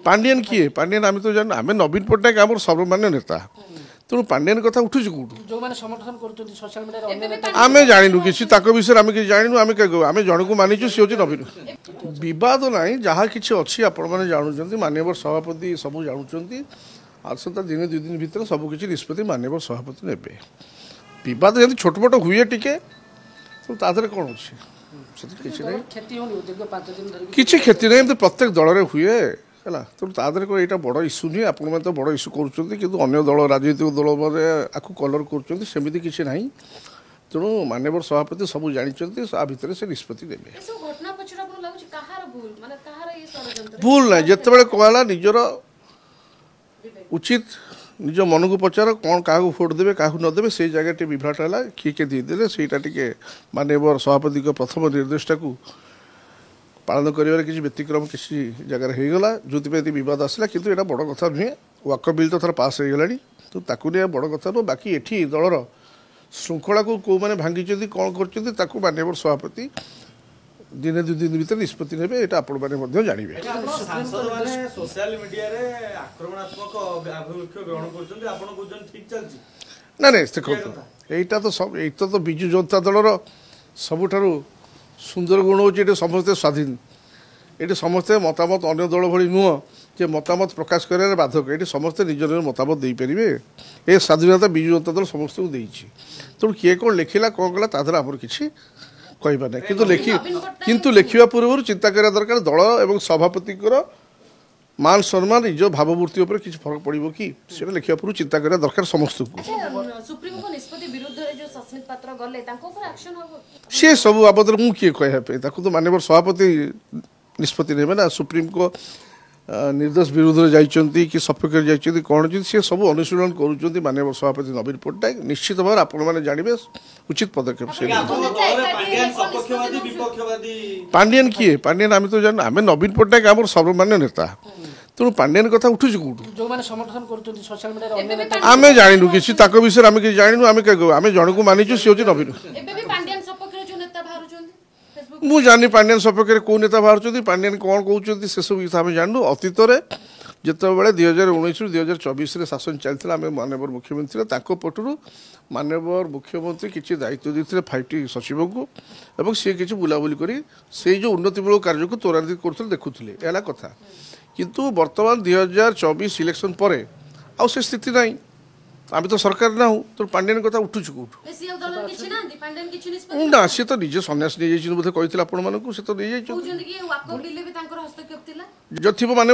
पांडियन किए पांडियन आम तो जान आम नवीन पट्टनायक आम सर्वमान्य नेता तेणु पांडियन कथा उठू कौटू आम जानू कि विषय आम कि जानू आम आम जन को मानिचु सी हूँ नवीन बद ना जहाँ कि अच्छी आपण मैंने जानते माननीय सभापति सब जानते आसता दिन 2 दिन भितर सबकि निष्पत्ति माननीय सभापति ने बद जब छोटमोट हुए टिके तो तादर कौन अच्छे किसी क्षति नहीं प्रत्येक दल में हुए है तो तादर को यहाँ बड़ इश्यू नहीं आपण मैंने तो बड़ इश्यू कर दल राजनीतिक दल आपको कलर करमती किसी ना तेणु माननीय सभापति सब जानते भितर से निष्पत्ति ने भूल ना जिते कहला निजर उचित निज मन को पचार कौन क्या भोट देवे क्या नदेवे से जगह टे विभ्राट है किए देदेले सेटा टे माननीय सभापति प्रथम निर्देशटा को पालन कर किसी व्यतिक्रम किसी जगह होगला जो बद आसला कि बड़ कथा नुहे वाक बिल तो थर पास हो गला तो ताकू नहीं बड़ कथा नुह बाकी एटी दलर श्रृंखला को कौ मैंने भांगी कौन कर माननीय सभापति दिन 2 दिन भीतर निष्पत्ति ने आपण मैंने जानवे ना ना देखो यहीटा तो सब ये तो विजु जनता दलर सबुठारु सुंदर गुण हो समस्ते स्वाधीन ये समस्ते मतामत अन्य दल भली नुह जे मतामत प्रकाश कर बाधक ये समस्ते निज निज मतामत दे पारे ये स्वाधीनता विजु जनता दल समस्त को देती तेणु किए कौन लिखला कौन कला तादर आमर किसी कहना ना किंतु लिखा पूर्व चिंता करा दरकार दल एवं सभापति मान सम्मान निज भावमूर्ति उपर किसी फरक पड़ो कि लिखा पूर्व चिंता करा दरकार समस्त को सी सब बाबद मुझे किए कहवाई तो माननीय सभापति निष्पत्ति ने ना सुप्रीम को निर्देश विरुद्ध जाइए कि सपक्ष जाइए कौन सी सब अनुशीलन कर माननीय सभापति नवीन पट्टनायक निश्चित भाव आपण मैंने जानवे उचित पदक्षेप से पांडियन किए पांडियन आम तो जान आम नवीन पट्टनायक आम सर्वमान्य नेता तेणु पांडियन कथा उठू कौटू आम जानू कि विषय आम कि जानू आम जन को मानिचु सी हूँ नवीन मु जानी पांडियन सपक्ष कौ नेता बाहर पांडियन कौन कहते से सब आम जानू अतीत जिते बड़े 2019 रु 2024 शासन चलता आम माननीय मुख्यमंत्री पटू माननीय मुख्यमंत्री किसी दायित्व देते 5T सचिव को सी किसी बुलाबुली कर जो उन्नतिमूलक कार्य को त्वरान्वित कर देखुले है कथा किंतु वर्तमान 2024 इलेक्शन पर आउ से स्थिति ना आम तो सरकार ना तो पांडियन कथा उठू कौटू ना सी तो निजे सन्यास नहीं बोधे कही आपण मानक से तो नहीं जो माने